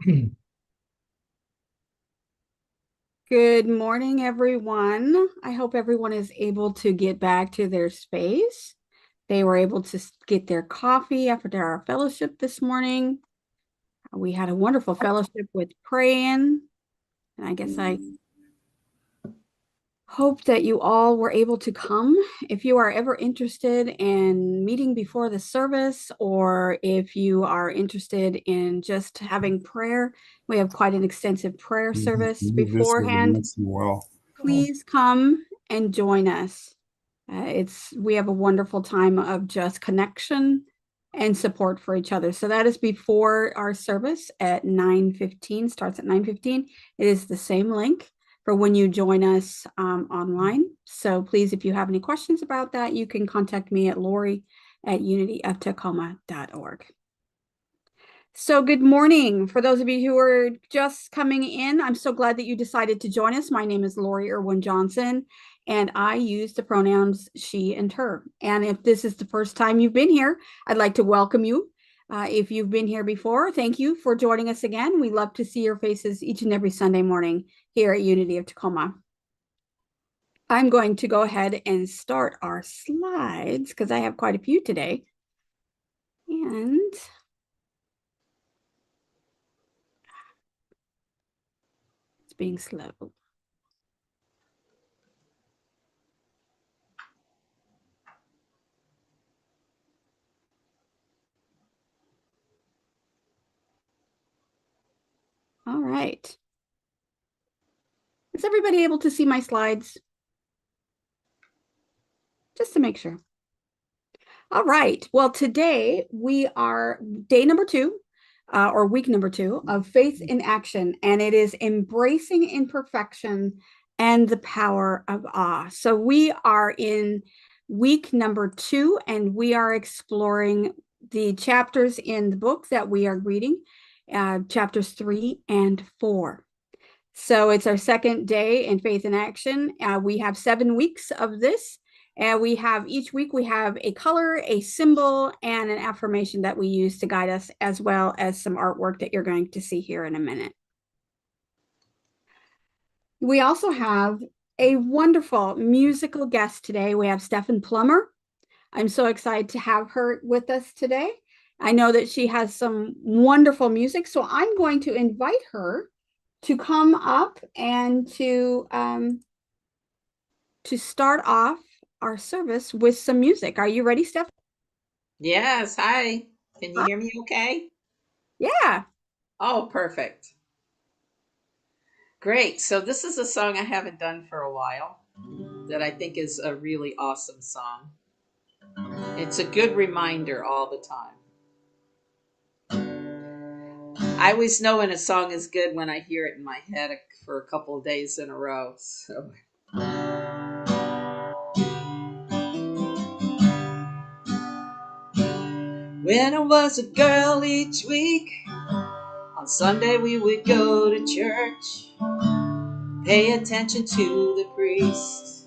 Good morning, everyone. I hope everyone is able to get back to their space. They were able to get their coffee after our fellowship this morning. We had a wonderful fellowship with praying, and I guess I hope that you all were able to come. If you are ever interested in meeting before the service, or if you are interested in just having prayer, we have quite an extensive prayer service beforehand. Well. Please come and join us. We have a wonderful time of just connection and support for each other. So that is before our service at 9:15, starts at 9:15. It is the same link for when you join us online. So please, if you have any questions about that, you can contact me at Lori@unityoftacoma.org. So good morning. For those of you who are just coming in, I'm so glad that you decided to join us. My name is Lori Erwin-Johnson, and I use the pronouns she and her. And if this is the first time you've been here, I'd like to welcome you. If you've been here before, thank you for joining us again. We love to see your faces each and every Sunday morning here at Unity of Tacoma. I'm going to go ahead and start our slides because I have quite a few today. And it's being slow. All right. Is everybody able to see my slides? Just to make sure. All right. Well, today we are day number 2, or week number 2 of Faith in Action, and it is embracing imperfection and the power of awe. So we are in week number 2, and we are exploring the chapters in the book that we are reading, chapters 3 and 4. So it's our second day in Faith in Action. We have 7 weeks of this. And we have each week we have a color, a symbol, and an affirmation that we use to guide us, as well as some artwork that you're going to see here in a minute. We also have a wonderful musical guest today. We have Stephan Plummer. I'm so excited to have her with us today. I know that she has some wonderful music, so I'm going to invite her to come up and to start off our service with some music. Are you ready, Steph? Yes. Hi. Can you hear me okay? Yeah. Oh, perfect. Great. So this is a song I haven't done for a while that I think is a really awesome song. It's a good reminder all the time. I always know when a song is good when I hear it in my head for a couple of days in a row. So when I was a girl each week, on Sunday we would go to church, pay attention to the priest.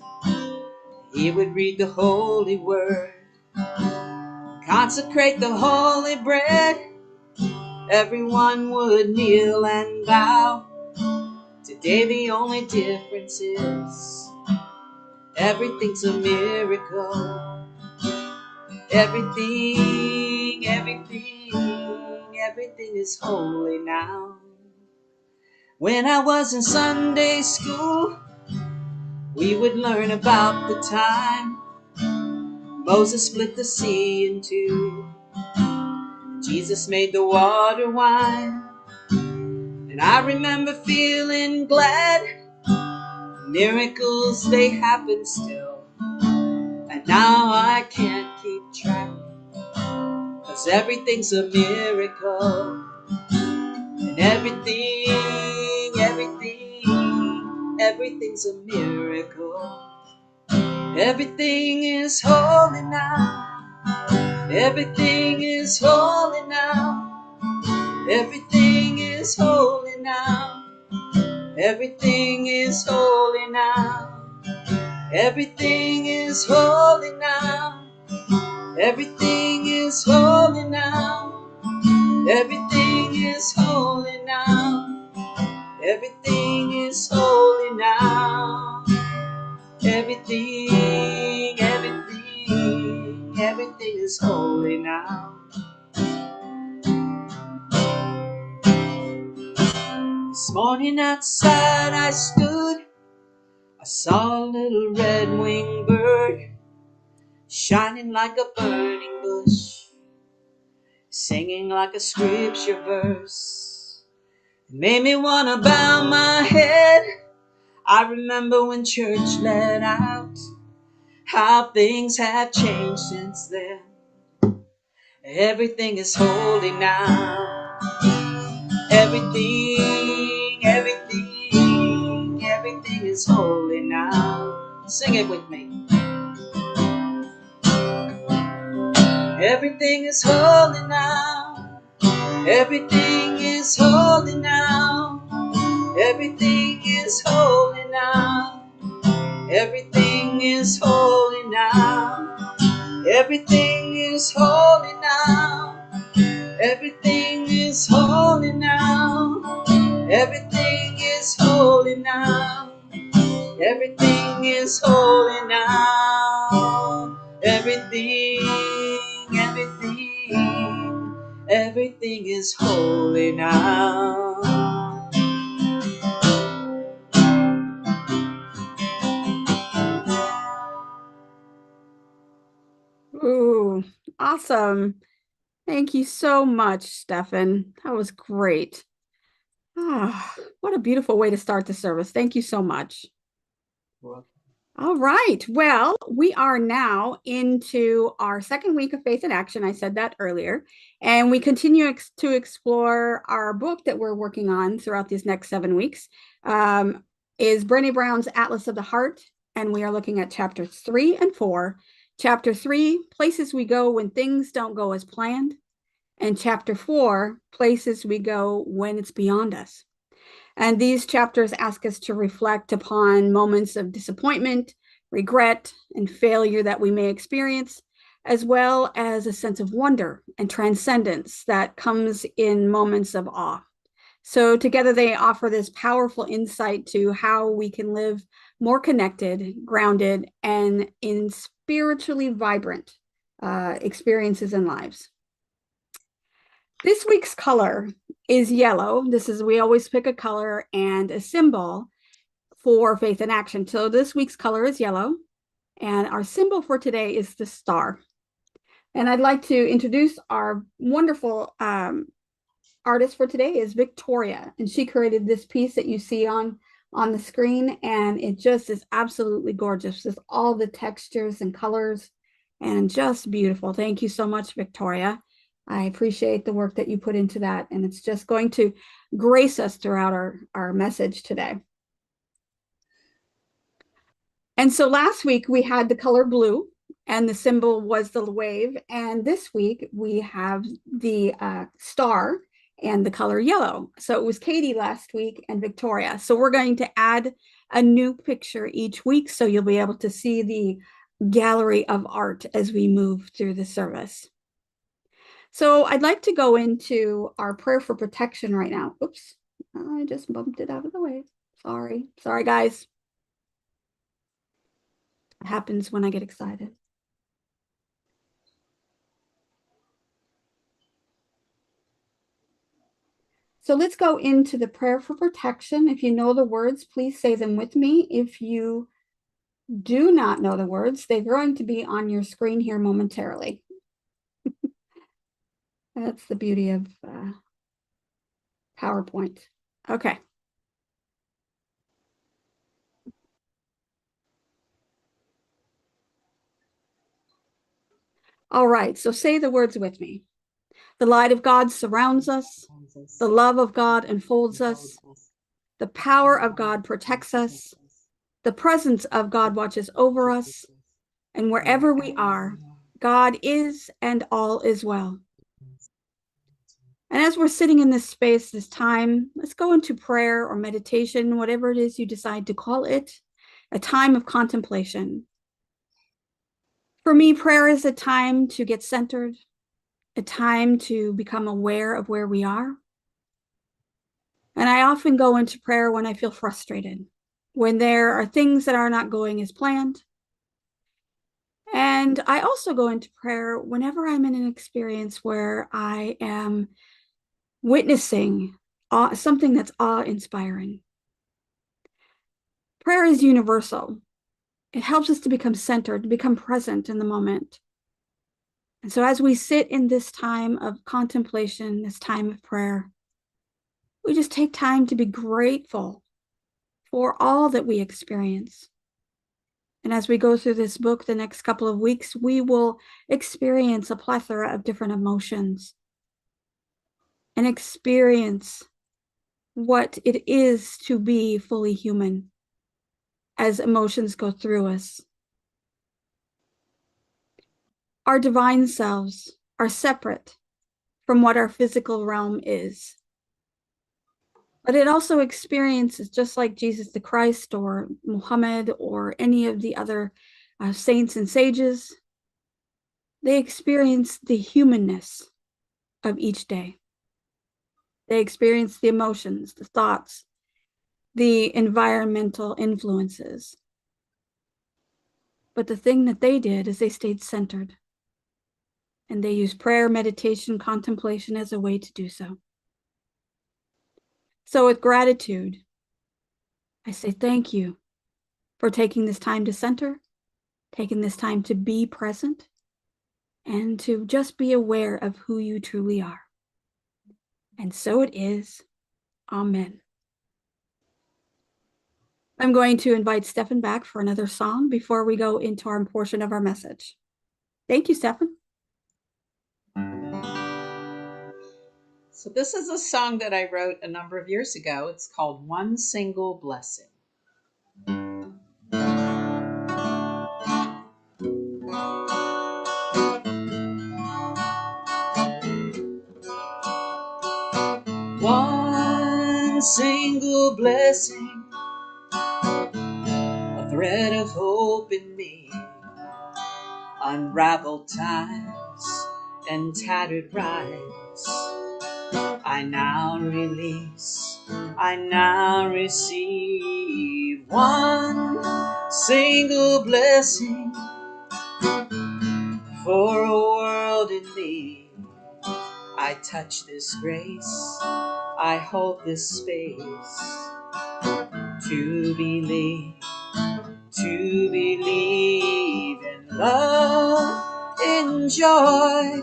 He would read the holy word, consecrate the holy bread. Everyone would kneel and bow. Today the only difference is everything's a miracle. Everything is holy now. When I was in Sunday school, we would learn about the time Moses split the sea in two. Jesus made the water wine. And I remember feeling glad. Miracles, they happen still. And now I can't keep track, 'cause everything's a miracle. And everything's a miracle. Everything is holy now. Everything is holy now. Everything is holy now. Everything is holy now. Everything is holy now. Everything is holy now. Everything is holy now. Everything is holy now. Everything is holy now. This morning outside I stood, I saw a little red-winged bird shining like a burning bush, singing like a scripture verse. It made me wanna bow my head. I remember when church let out, how things have changed since then. Everything is holy now. Everything is holy now. Sing it with me. Everything is holy now. Everything is holy now. Everything is holy now. Everything is holy now. Everything is holy now. Everything is holy now. Everything is holy now. Everything is holy now. Everything is holy now. Ooh, awesome. Thank you so much, Stephan. That was great. Ah, what a beautiful way to start the service. Thank you so much. All right. Well, we are now into our second week of Faith in Action. I said that earlier. And we continue to explore our book that we're working on throughout these next 7 weeks, is Brené Brown's Atlas of the Heart. And we are looking at chapters 3 and 4. Chapter 3, Places We Go When Things Don't Go as Planned. And chapter 4, Places We Go When It's Beyond Us. And these chapters ask us to reflect upon moments of disappointment, regret, and failure that we may experience, as well as a sense of wonder and transcendence that comes in moments of awe. So together they offer this powerful insight to how we can live more connected, grounded, and in spiritually vibrant experiences and lives. This week's color is yellow. We always pick a color and a symbol for Faith in Action. So this week's color is yellow, and our symbol for today is the star. And I'd like to introduce our wonderful artist for today is Victoria, and she created this piece that you see on the screen, and it just is absolutely gorgeous with all the textures and colors, and just beautiful. Thank you so much, Victoria. I appreciate the work that you put into that, and it's just going to grace us throughout our message today. And so last week we had the color blue, and the symbol was the wave. And this week we have the star and the color yellow. So it was Katie last week and Victoria. So we're going to add a new picture each week, so you'll be able to see the gallery of art as we move through the service. So I'd like to go into our prayer for protection right now. Oops, I just bumped it out of the way. Sorry, guys. It happens when I get excited. So let's go into the prayer for protection. If you know the words, please say them with me. If you do not know the words, they're going to be on your screen here momentarily. That's the beauty of PowerPoint. Okay. All right, so say the words with me. The light of God surrounds us. The love of God enfolds us. The power of God protects us. The presence of God watches over us. And wherever we are, God is and all is well. And as we're sitting in this space, this time, let's go into prayer or meditation, whatever it is you decide to call it, a time of contemplation. For me, prayer is a time to get centered, a time to become aware of where we are. And I often go into prayer when I feel frustrated, when there are things that are not going as planned. And I also go into prayer whenever I'm in an experience where I am witnessing something that's awe-inspiring. Prayer is universal. It helps us to become centered, to become present in the moment. And so as we sit in this time of contemplation, this time of prayer, we just take time to be grateful for all that we experience. And as we go through this book the next couple of weeks, we will experience a plethora of different emotions and experience what it is to be fully human as emotions go through us. Our divine selves are separate from what our physical realm is. But it also experiences, just like Jesus the Christ or Muhammad or any of the other saints and sages, they experience the humanness of each day. They experience the emotions, the thoughts, the environmental influences. But the thing that they did is they stayed centered. And they used prayer, meditation, contemplation as a way to do so. So with gratitude, I say thank you for taking this time to center, taking this time to be present, and to just be aware of who you truly are. And so it is. Amen. I'm going to invite Stephan back for another song before we go into our portion of our message. Thank you, Stephan. So this is a song that I wrote a number of years ago. It's called One Single Blessing. One single blessing, a thread of hope in me, unraveled times and tattered rise. I now release, I now receive one single blessing for a world in need. I touch this grace, I hold this space to believe in love, in joy,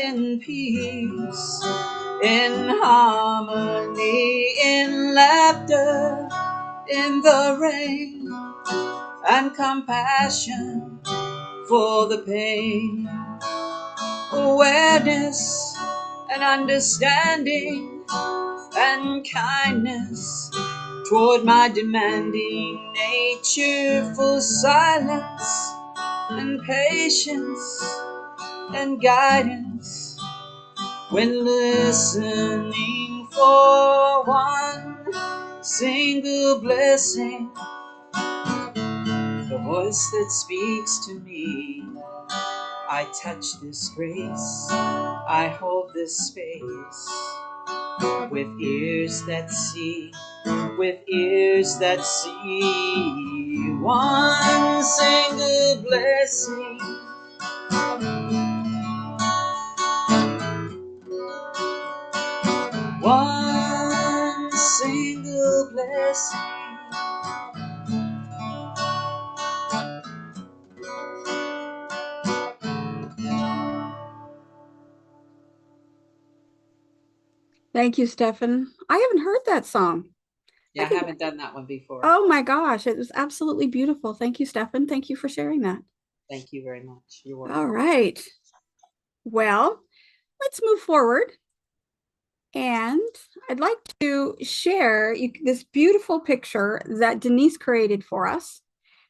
in peace, in harmony, in laughter, in the rain, and compassion for the pain, awareness and understanding and kindness toward my demanding nature, for silence and patience and guidance when listening for one single blessing, the voice that speaks to me. I touch this grace, I hold this space, with ears that see, with ears that see. One single blessing, one single blessing. Thank you, Stephan. I haven't heard that song. Yeah, I haven't done that one before. Oh my gosh, it was absolutely beautiful. Thank you, Stephan. Thank you for sharing that. Thank you very much. You're welcome. All right. Well, let's move forward. And I'd like to share this beautiful picture that Denise created for us.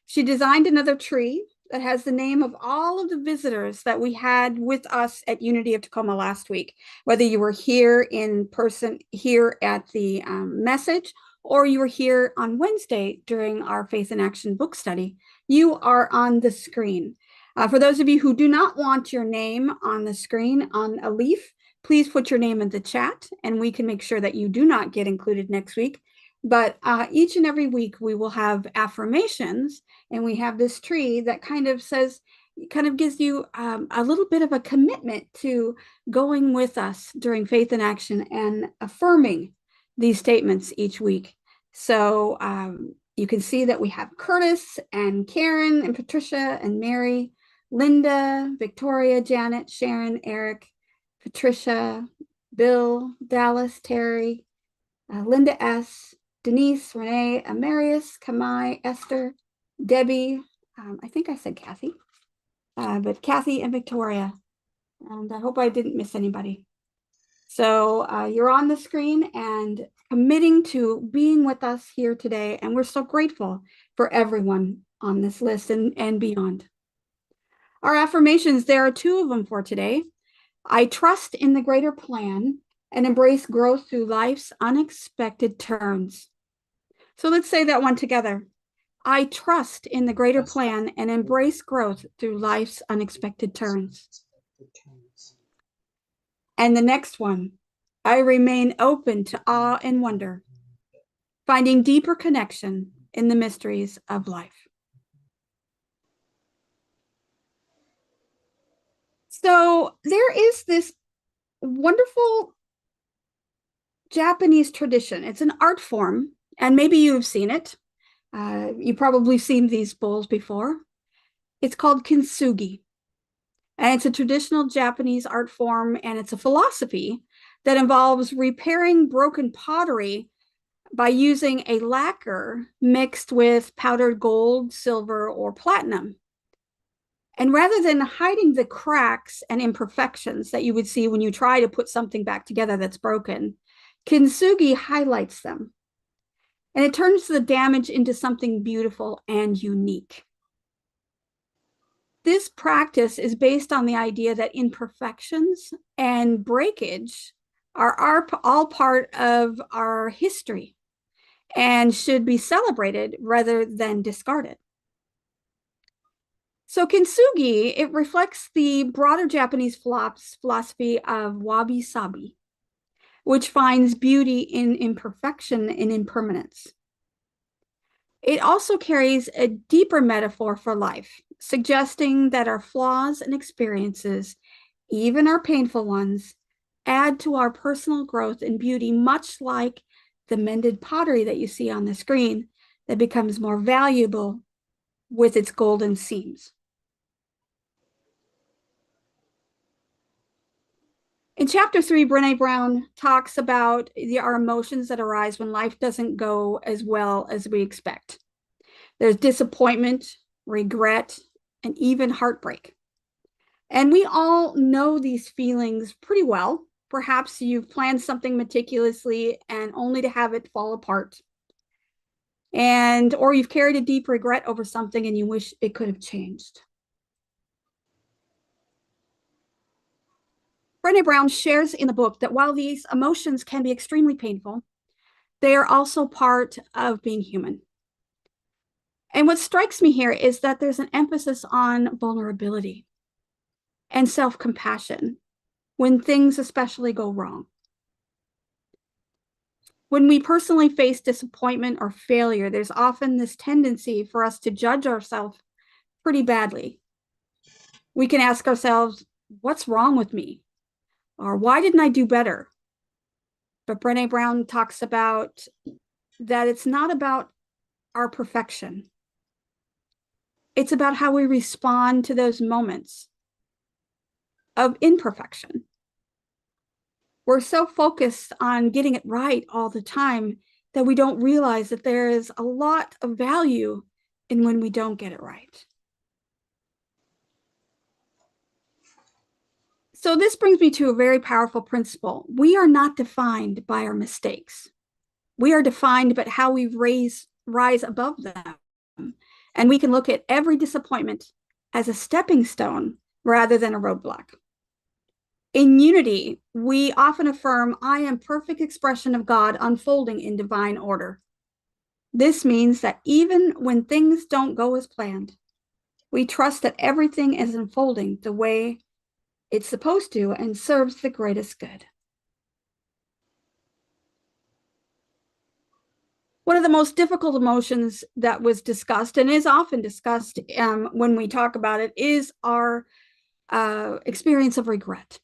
She designed another tree that has the name of all of the visitors that we had with us at Unity of Tacoma last week, whether you were here in person here at the message, or you were here on Wednesday during our Faith in Action book study. You are on the screen. For those of you who do not want your name on the screen on a leaf, please put your name in the chat and we can make sure that you do not get included next week. But each and every week we will have affirmations, and we have this tree that kind of says, kind of gives you a little bit of a commitment to going with us during Faith in Action and affirming these statements each week. So you can see that we have Curtis and Karen and Patricia and Mary, Linda, Victoria, Janet, Sharon, Eric, Patricia, Bill, Dallas, Terry, Linda S., Denise, Renee, Amarius, Kamai, Esther, Debbie, I think I said Kathy, but Kathy and Victoria. And I hope I didn't miss anybody. So you're on the screen and committing to being with us here today. And we're so grateful for everyone on this list and beyond. Our affirmations, there are 2 of them for today. I trust in the greater plan and embrace growth through life's unexpected turns. So let's say that one together. I trust in the greater plan and embrace growth through life's unexpected turns. And the next one, I remain open to awe and wonder, finding deeper connection in the mysteries of life. So there is this wonderful Japanese tradition. It's an art form, and maybe you've seen it. You've probably seen these bowls before. It's called kintsugi. And it's a traditional Japanese art form, and it's a philosophy that involves repairing broken pottery by using a lacquer mixed with powdered gold, silver, or platinum. And rather than hiding the cracks and imperfections that you would see when you try to put something back together that's broken, kintsugi highlights them. And it turns the damage into something beautiful and unique. This practice is based on the idea that imperfections and breakage are all part of our history and should be celebrated rather than discarded. So kintsugi, it reflects the broader Japanese philosophy of wabi-sabi, which finds beauty in imperfection and impermanence. It also carries a deeper metaphor for life, suggesting that our flaws and experiences, even our painful ones, add to our personal growth and beauty, much like the mended pottery that you see on the screen that becomes more valuable with its golden seams. In chapter 3, Brené Brown talks about our emotions that arise when life doesn't go as well as we expect. There's disappointment, regret, and even heartbreak. And we all know these feelings pretty well. Perhaps you've planned something meticulously and only to have it fall apart. Or you've carried a deep regret over something and you wish it could have changed. Brené Brown shares in the book that while these emotions can be extremely painful, they are also part of being human. And what strikes me here is that there's an emphasis on vulnerability and self-compassion when things especially go wrong. When we personally face disappointment or failure, there's often this tendency for us to judge ourselves pretty badly. We can ask ourselves, what's wrong with me? Or why didn't I do better? But Brené Brown talks about that it's not about our perfection. It's about how we respond to those moments of imperfection. We're so focused on getting it right all the time that we don't realize that there is a lot of value in when we don't get it right. So this brings me to a very powerful principle. We are not defined by our mistakes. We are defined by how we rise above them. And we can look at every disappointment as a stepping stone rather than a roadblock. In Unity, we often affirm, I am perfect expression of God unfolding in divine order. This means that even when things don't go as planned, We trust that everything is unfolding the way it's supposed to and serves the greatest good. One of the most difficult emotions that was discussed and is often discussed when we talk about it is our experience of regret.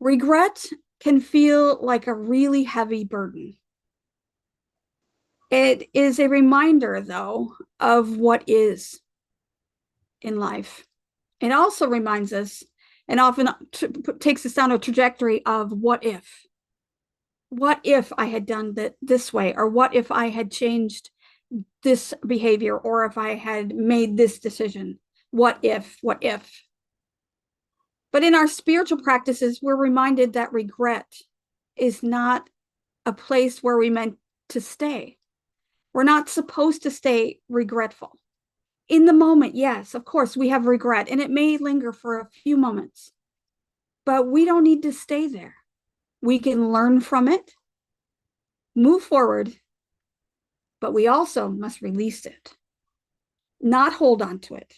Regret can feel like a really heavy burden. It is a reminder, though, of what is in life. It also reminds us and often takes us down a trajectory of what if. What if I had done that this way? Or what if I had changed this behavior? Or if I had made this decision? What if? What if? But in our spiritual practices, we're reminded that regret is not a place where we meant to stay. We're not supposed to stay regretful. In the moment, yes, of course, we have regret, and it may linger for a few moments, but we don't need to stay there. We can learn from it, move forward, but we also must release it, not hold on to it.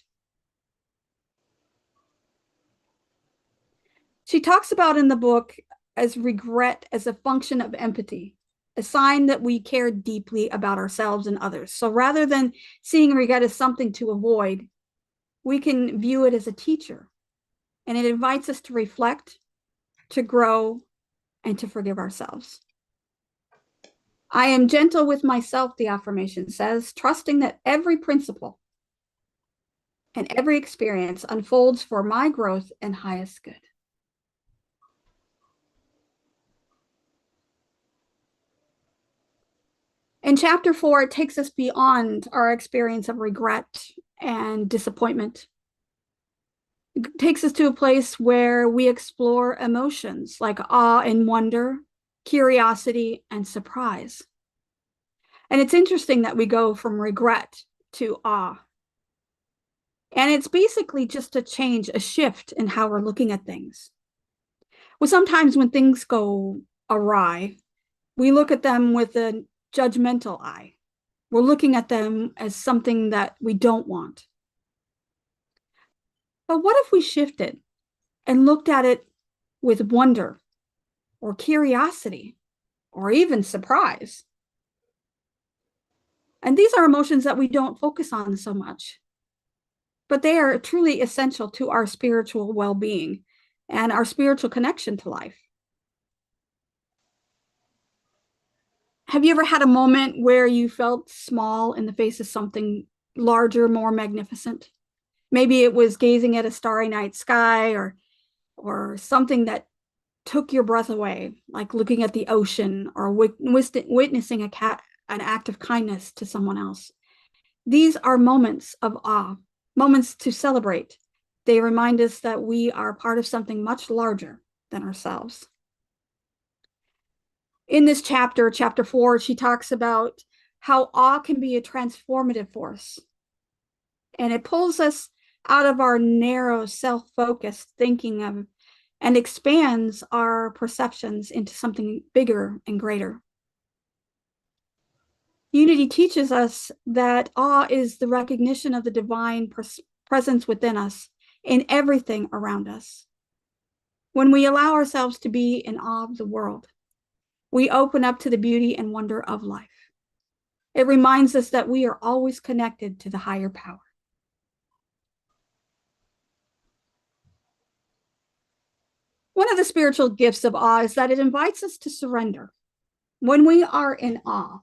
She talks about in the book as regret as a function of empathy, a sign that we care deeply about ourselves and others. So rather than seeing regret as something to avoid, we can view it as a teacher, and it invites us to reflect, to grow, and to forgive ourselves. I am gentle with myself, the affirmation says, trusting that every principle and every experience unfolds for my growth and highest good. In chapter 4, it takes us beyond our experience of regret and disappointment. It takes us to a place where we explore emotions like awe and wonder, curiosity, and surprise. And it's interesting that we go from regret to awe. And it's basically just a change, a shift in how we're looking at things. Well, sometimes when things go awry, we look at them with a judgmental eye. We're looking at them as something that we don't want. But what if we shifted and looked at it with wonder or curiosity or even surprise? And these are emotions that we don't focus on so much, but they are truly essential to our spiritual well-being and our spiritual connection to life. Have you ever had a moment where you felt small in the face of something larger, more magnificent? Maybe it was gazing at a starry night sky or something that took your breath away, like looking at the ocean or witnessing an act of kindness to someone else. These are moments of awe, moments to celebrate. They remind us that we are part of something much larger than ourselves. In this chapter, chapter 4, she talks about how awe can be a transformative force. And it pulls us out of our narrow, self-focused thinking of and expands our perceptions into something bigger and greater. Unity teaches us that awe is the recognition of the divine presence within us in everything around us. When we allow ourselves to be in awe of the world, we open up to the beauty and wonder of life. It reminds us that we are always connected to the higher power. One of the spiritual gifts of awe is that it invites us to surrender. When we are in awe,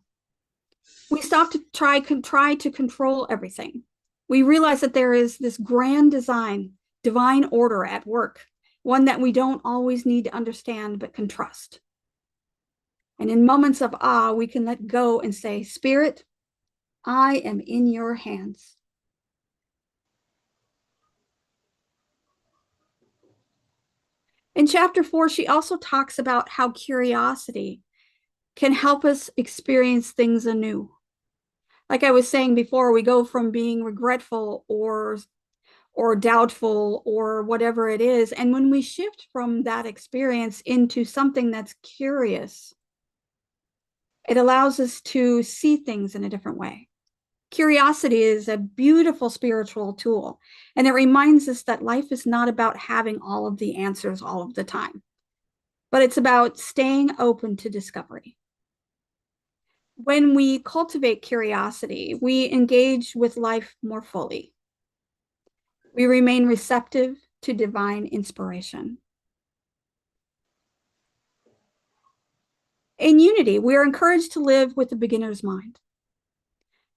we stop to try to control everything. We realize that there is this grand design, divine order at work, one that we don't always need to understand but can trust. And in moments of awe, we can let go and say, Spirit, I am in your hands. In chapter 4, she also talks about how curiosity can help us experience things anew. Like I was saying before, we go from being regretful or doubtful or whatever it is. And when we shift from that experience into something that's curious, it allows us to see things in a different way. Curiosity is a beautiful spiritual tool, and it reminds us that life is not about having all of the answers all of the time, but it's about staying open to discovery. When we cultivate curiosity, we engage with life more fully. We remain receptive to divine inspiration. In Unity, we are encouraged to live with a beginner's mind,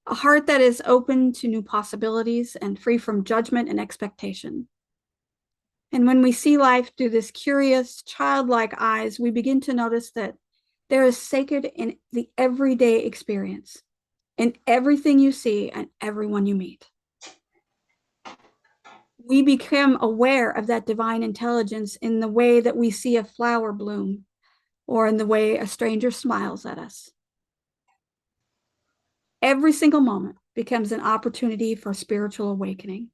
a heart that is open to new possibilities and free from judgment and expectation. And when we see life through this curious, childlike eyes, we begin to notice that there is sacred in the everyday experience, in everything you see and everyone you meet. We become aware of that divine intelligence in the way that we see a flower bloom or in the way a stranger smiles at us. Every single moment becomes an opportunity for spiritual awakening.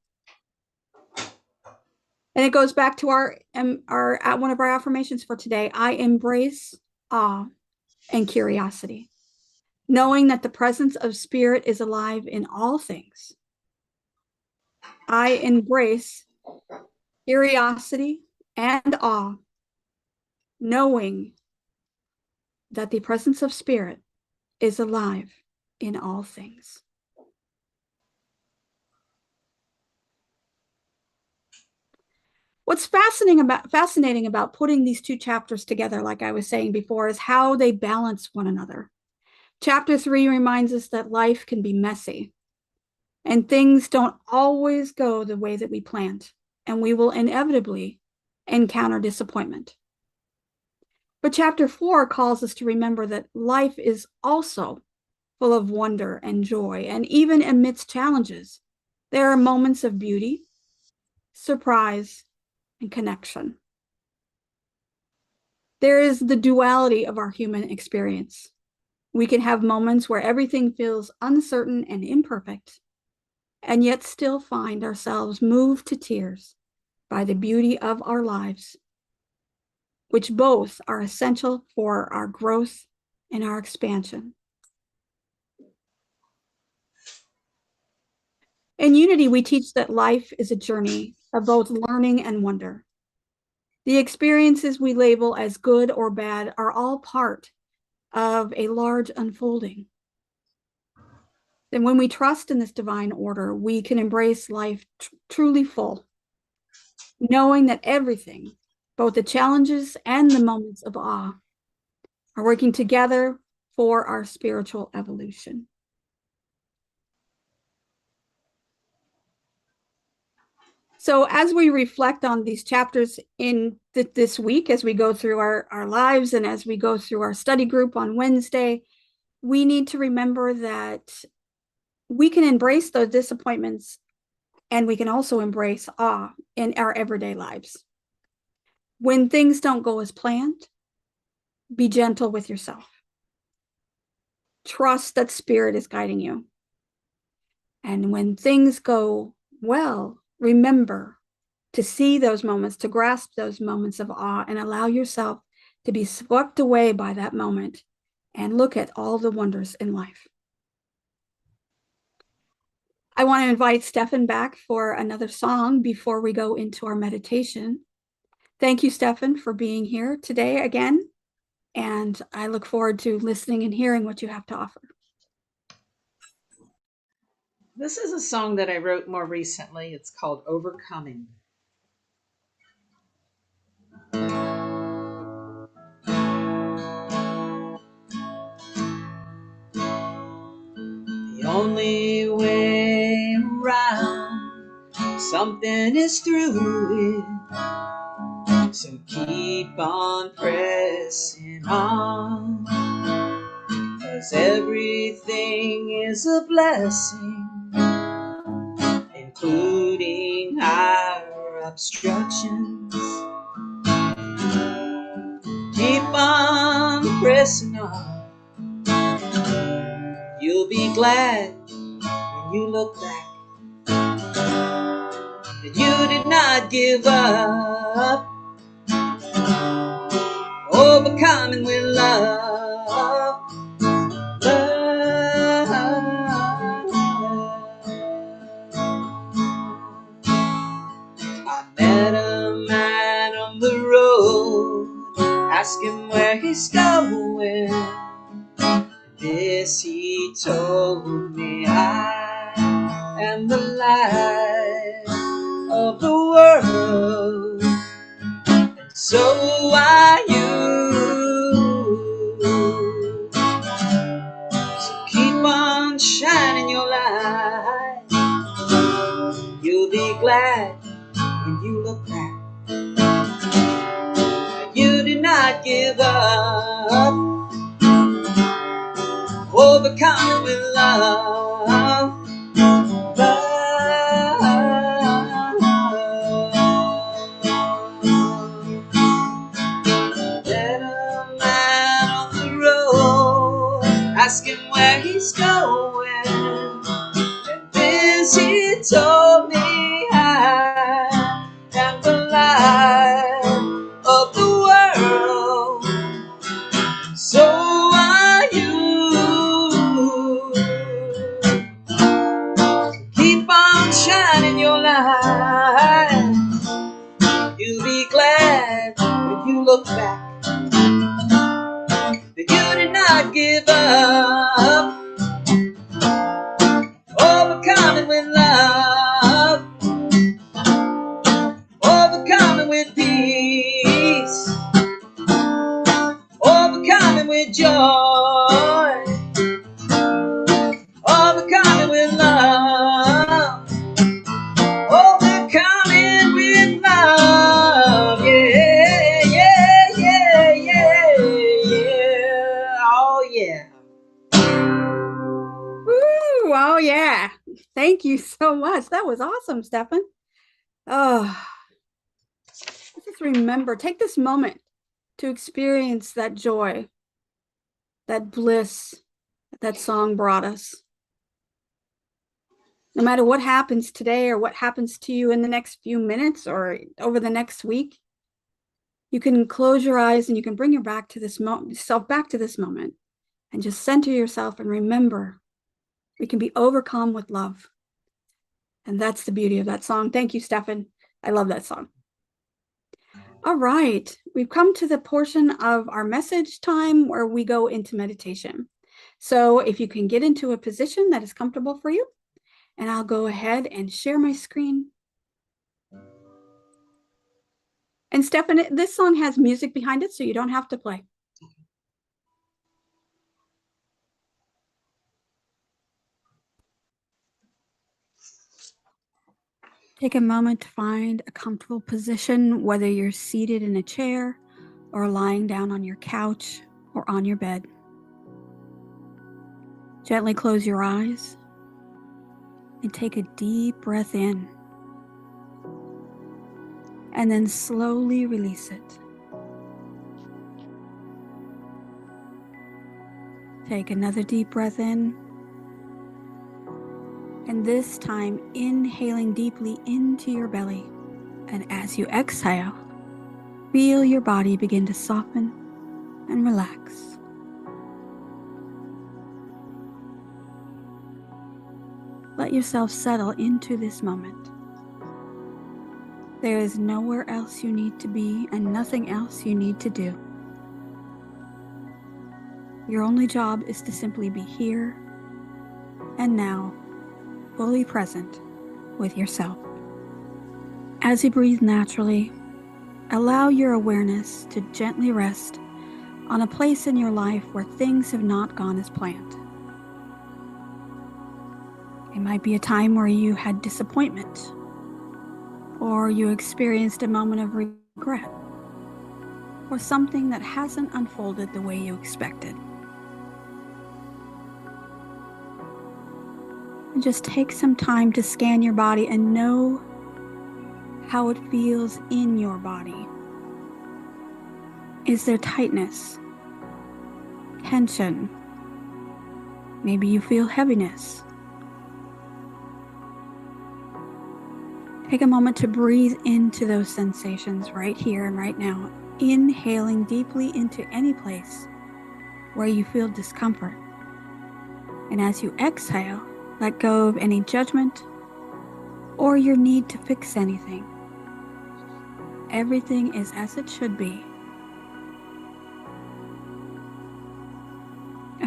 And it goes back to our one of our affirmations for today. I embrace awe and curiosity, knowing that the presence of spirit is alive in all things. I embrace curiosity and awe, knowing that the presence of spirit is alive in all things. What's fascinating about putting these two chapters together, like I was saying before, is how they balance one another. Chapter 3 reminds us that life can be messy and things don't always go the way that we planned, and we will inevitably encounter disappointment. But chapter 4 calls us to remember that life is also full of wonder and joy, and even amidst challenges, there are moments of beauty, surprise, and connection. There is the duality of our human experience. We can have moments where everything feels uncertain and imperfect, and yet still find ourselves moved to tears by the beauty of our lives, which both are essential for our growth and our expansion. In Unity, we teach that life is a journey of both learning and wonder. The experiences we label as good or bad are all part of a large unfolding. And when we trust in this divine order, we can embrace life truly full, knowing that everything, both the challenges and the moments of awe, are working together for our spiritual evolution. So as we reflect on these chapters in this week, as we go through our lives and as we go through our study group on Wednesday, we need to remember that we can embrace those disappointments and we can also embrace awe in our everyday lives. When things don't go as planned, be gentle with yourself. Trust that spirit is guiding you. And when things go well, remember to see those moments, to grasp those moments of awe and allow yourself to be swept away by that moment and look at all the wonders in life. I want to invite Stephan back for another song before we go into our meditation. Thank you, Stephan, for being here today again. And I look forward to listening and hearing what you have to offer. This is a song that I wrote more recently. It's called Overcoming. The only way around something is through it. So keep on pressing on, 'cause everything is a blessing, including our obstructions. Keep on pressing on. You'll be glad when you look back that you did not give up. Overcoming with love. Love. he's going. This he told me, I am the light of the world, and so are you. So keep on shining your light. You'll be glad when you look back. You did not give up, overcome with love. Let a man on the road ask him where he's going, and this he told me, I am the light of the world, so are you. Keep on shining your light. You'll be glad when you look back that you did not give up, overcoming with love, overcoming with peace, overcoming with joy, overcoming with love, overcoming with love. Yeah, yeah, yeah, yeah, yeah. Oh, yeah. Woo, oh yeah. Thank you so much. That was awesome, Stephan. Oh, just remember, take this moment to experience that joy, that bliss that song brought us. No matter what happens today or what happens to you in the next few minutes or over the next week, you can close your eyes and you can bring yourself back to this moment and just center yourself and remember we can be overcome with love. And that's the beauty of that song. Thank you, Stephan. I love that song. All right, we've come to the portion of our message time where we go into meditation. So if you can get into a position that is comfortable for you, and I'll go ahead and share my screen. And Stephan, this song has music behind it, so you don't have to play. Take a moment to find a comfortable position, whether you're seated in a chair or lying down on your couch or on your bed. Gently close your eyes and take a deep breath in, and then slowly release it. Take another deep breath in, and this time inhaling deeply into your belly. And as you exhale, feel your body begin to soften and relax. Let yourself settle into this moment. There is nowhere else you need to be and nothing else you need to do. Your only job is to simply be here and now, fully present with yourself. As you breathe naturally, allow your awareness to gently rest on a place in your life where things have not gone as planned. It might be a time where you had disappointment, or you experienced a moment of regret, or something that hasn't unfolded the way you expected. And just take some time to scan your body and know how it feels in your body. Is there tightness, tension? Maybe you feel heaviness. Take a moment to breathe into those sensations right here and right now, inhaling deeply into any place where you feel discomfort. And as you exhale, let go of any judgment or your need to fix anything. Everything is as it should be.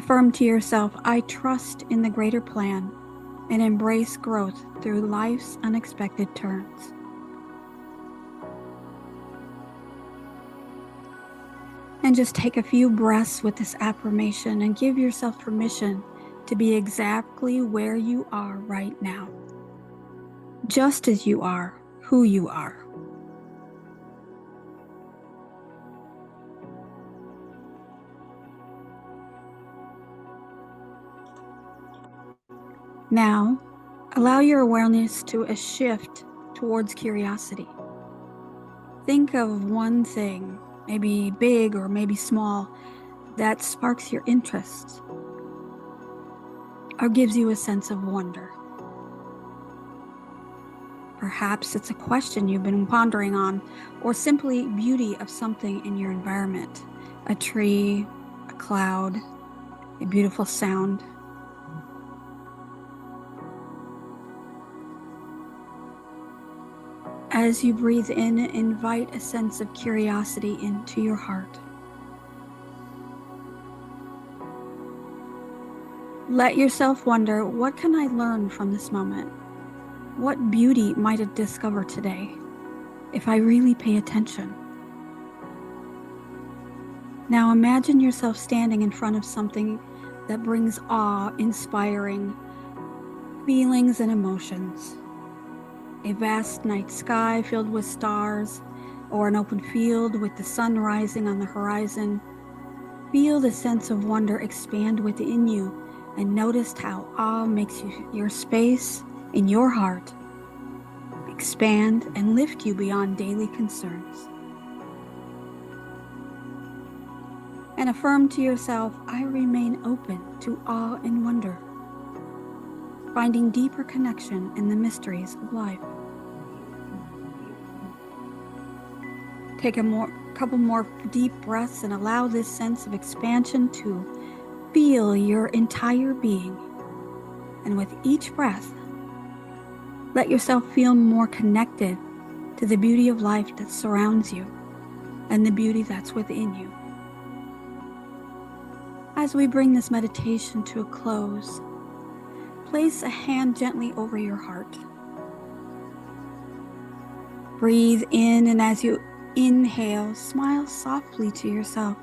Affirm to yourself, I trust in the greater plan and embrace growth through life's unexpected turns. And just take a few breaths with this affirmation and give yourself permission to be exactly where you are right now, just as you are, who you are. Now, allow your awareness to shift towards curiosity. Think of one thing, maybe big or maybe small, that sparks your interest or gives you a sense of wonder. Perhaps it's a question you've been pondering on, or simply beauty of something in your environment, a tree, a cloud, a beautiful sound. As you breathe in, invite a sense of curiosity into your heart. Let yourself wonder, what can I learn from this moment? What beauty might I discover today if I really pay attention? Now imagine yourself standing in front of something that brings awe-inspiring feelings and emotions. A vast night sky filled with stars, or an open field with the sun rising on the horizon. Feel the sense of wonder expand within you and notice how awe makes your space in your heart expand and lift you beyond daily concerns. And affirm to yourself, I remain open to awe and wonder, finding deeper connection in the mysteries of life. Take a couple more deep breaths and allow this sense of expansion to feel your entire being. And with each breath, let yourself feel more connected to the beauty of life that surrounds you and the beauty that's within you. As we bring this meditation to a close, place a hand gently over your heart. Breathe in, and as you inhale, smile softly to yourself.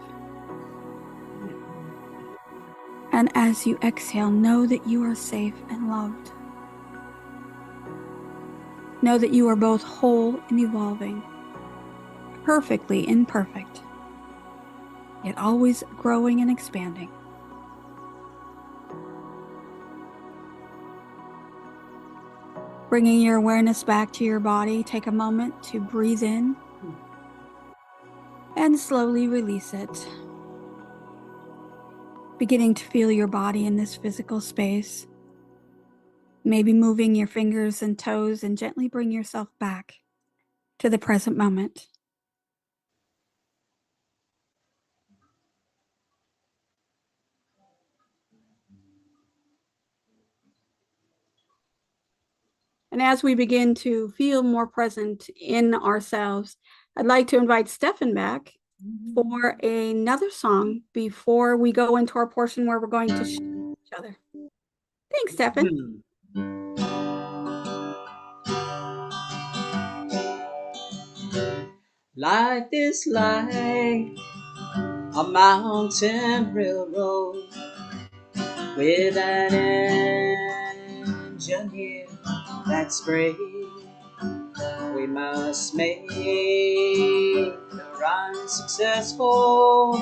And as you exhale, know that you are safe and loved. Know that you are both whole and evolving, perfectly imperfect, yet always growing and expanding. Bringing your awareness back to your body, take a moment to breathe in and slowly release it. Beginning to feel your body in this physical space. Maybe moving your fingers and toes, and gently bring yourself back to the present moment. And as we begin to feel more present in ourselves, I'd like to invite Stephan back for another song before we go into our portion where we're going to share each other. Thanks, Stephan. Life is like a mountain railroad with an engineer that's brave. We must make the run successful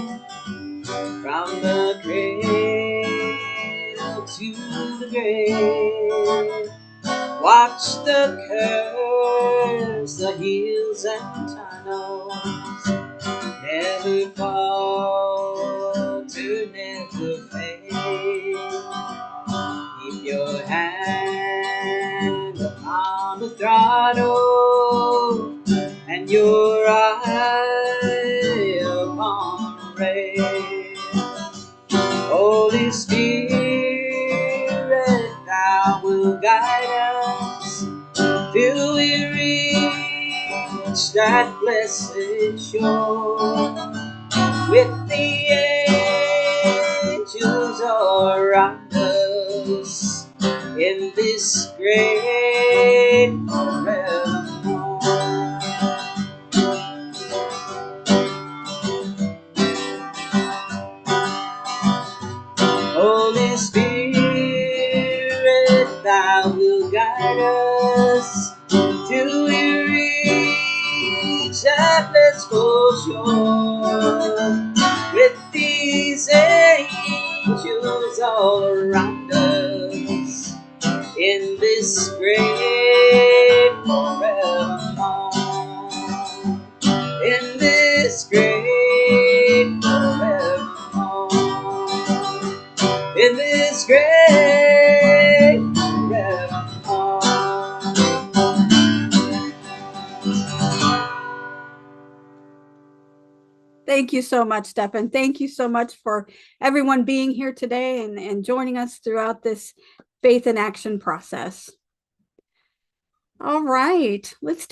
from the cradle to the grave. Watch the curves, the hills and tunnels, never falter, never fade. Keep your hand upon the throttle and your eye upon the rail. Holy Spirit, thou will guide us till we reach that blessed shore with the angels all around us in this great forevermore. Holy Spirit, thou will guide us till we reach that blissful shore with these angels all around us in this great forevermore. In this great forevermore. In this great forevermore. Thank you so much, Stephan. Thank you so much for everyone being here today and joining us throughout this faith in action process. All right, let's